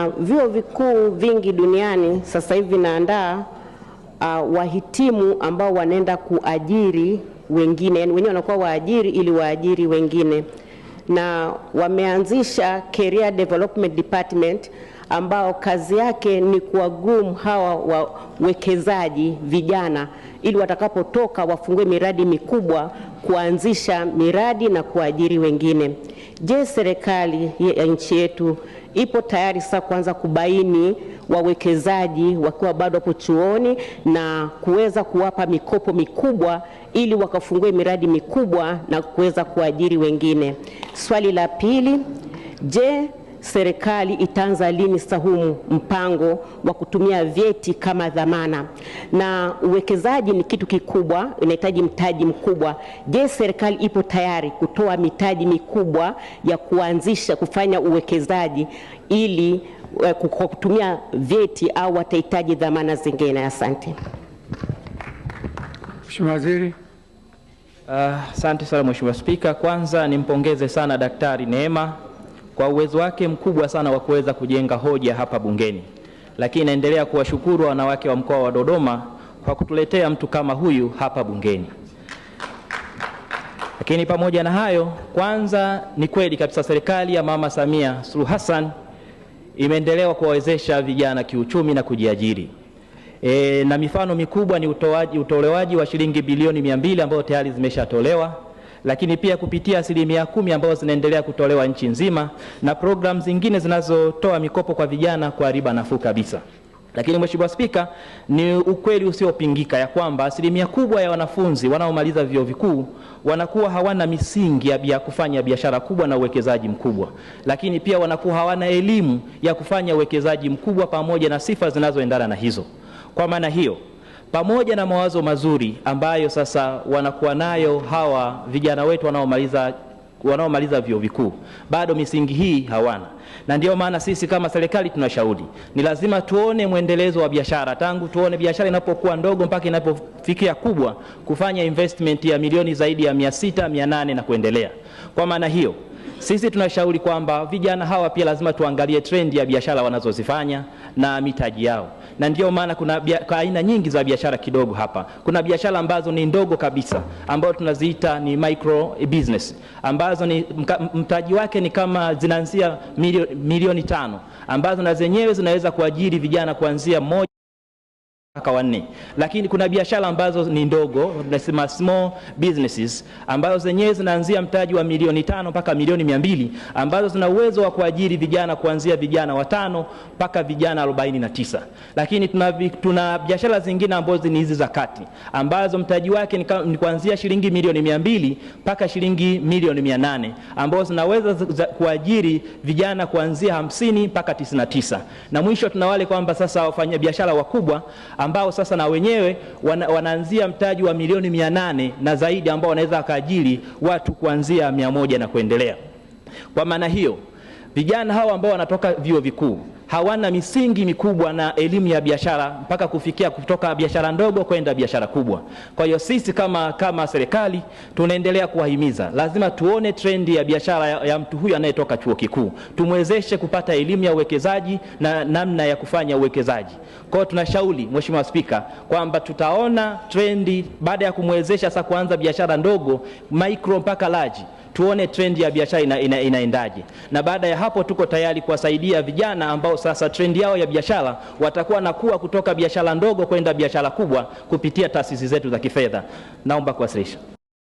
Na vyuo vikuu vingi duniani sasa hivi vinaandaa wahitimu ambao wanaenda kuajiri wengine, yani wenyewe wanakuwa waajiri ili waajiri wengine, na wameanzisha Career Development Department ambao kazi yake ni kuwagroom hawa wawekezaji vijana ili watakapotoka wafungue miradi mikubwa, kuanzisha miradi na kuajiri wengine. Je, serikali ya nchi yetu ipo tayari sasa kuanza kubaini wawekezaji wakiwa bado hapo chuoni na kuweza kuwapa mikopo mikubwa ili wakafungue miradi mikubwa na kuweza kuajiri wengine? Swali la pili, je, serikali itaanza lini sasa huu mpango wa kutumia vyeti kama dhamana? Na uwekezaji ni kitu kikubwa, unahitaji mtaji mkubwa. Je, serikali ipo tayari kutoa mitaji mikubwa ya kuanzisha kufanya uwekezaji ili kutumia vyeti, au watahitaji dhamana zingine? Asante. Mheshimiwa Waziri. Asante sana Mheshimiwa Spika. Kwanza nimpongeze sana Daktari Neema kwa uwezo wake mkubwa sana wa kuweza kujenga hoja hapa bungeni. Lakini naendelea kuwashukuru wanawake wa mkoa wa Dodoma kwa kutuletea mtu kama huyu hapa bungeni. Lakini pamoja na hayo, kwanza ni kweli kabisa serikali ya Mama Samia Suluhu Hassan imeendelea kuwawezesha vijana kiuchumi na kujiajiri. Na mifano mikubwa ni utolewaji wa shilingi bilioni 200 ambayo tayari zimeshatolewa, lakini pia kupitia 10% ambazo zinaendelea kutolewa nchi nzima, na program zingine zinazotoa mikopo kwa vijana kwa riba nafuu kabisa. Lakini Mheshimiwa Spika, ni ukweli usiopingika ya kwamba asilimia kubwa ya wanafunzi wanaomaliza vyuo vikuu wanakuwa hawana misingi ya kufanya biashara kubwa na uwekezaji mkubwa, lakini pia wanakuwa hawana elimu ya kufanya uwekezaji mkubwa pamoja na sifa zinazoendana na hizo. Kwa maana hiyo, pamoja na mawazo mazuri ambayo sasa wanakuwa nayo hawa vijana wetu wanaomaliza vyuo vikuu, bado misingi hii hawana. Na ndio maana sisi kama serikali tunashauri ni lazima tuone mwendelezo wa biashara, tangu tuone biashara inapokuwa ndogo mpaka inapofikia kubwa, kufanya investment ya milioni zaidi ya 600, 800 na kuendelea. Kwa maana hiyo, sisi tunashauri kwamba vijana hawa pia lazima tuangalie trend ya biashara wanazozifanya na mitaji yao. Na ndio maana kuna aina nyingi za biashara kidogo hapa. Kuna biashara ambazo ni ndogo kabisa ambazo tunaziita ni micro business, ambazo ni mtaji wake ni kama zinaanzia milioni 5, ambazo na zenyewe zinaweza kuajiri vijana kuanzia 1 mpaka 4. Lakini kuna biashara ambazo ni ndogo, tunasema small businesses, ambazo zenyewe zinaanzia mtaji wa milioni 5 mpaka milioni 200, ambazo zina uwezo wa kuajiri vijana kuanzia vijana 5 mpaka vijana 49. Lakini tuna biashara zingine ambazo ni hizi za kati, ambazo mtaji wake ni kuanzia shilingi milioni 200 mpaka shilingi milioni 800, ambazo zinaweza kuajiri vijana kuanzia 50 mpaka 99. Na mwisho tuna wale kwamba sasa wafanya biashara wakubwa ambao sasa na wenyewe wanaanzia mtaji wa milioni 800 na zaidi, ambao wanaweza kaajiri watu kuanzia 100 na kuendelea. Kwa maana hiyo, vijana hawa ambao wanatoka vyuo vikuu hawana misingi mikubwa na elimu ya biashara mpaka kufikia kutoka biashara ndogo kwenda biashara kubwa. Kwa hiyo sisi kama serikali tunaendelea kuwahimiza, lazima tuone trendi ya biashara ya mtu huyu anayetoka chuo kikuu, tumwezeshe kupata elimu ya uwekezaji na namna ya kufanya uwekezaji. Kwa hiyo tunashauri Mheshimiwa Spika kwamba tutaona trendi baada ya kumwezesha sasa kuanza biashara ndogo, micro mpaka large, tuone trend ya biashara inaendaje. Na baada ya hapo tuko tayari kuwasaidia vijana ambao sasa trend yao ya biashara watakuwa nakuwa kutoka biashara ndogo kwenda biashara kubwa kupitia taasisi zetu za kifedha. Naomba kuwasilisha.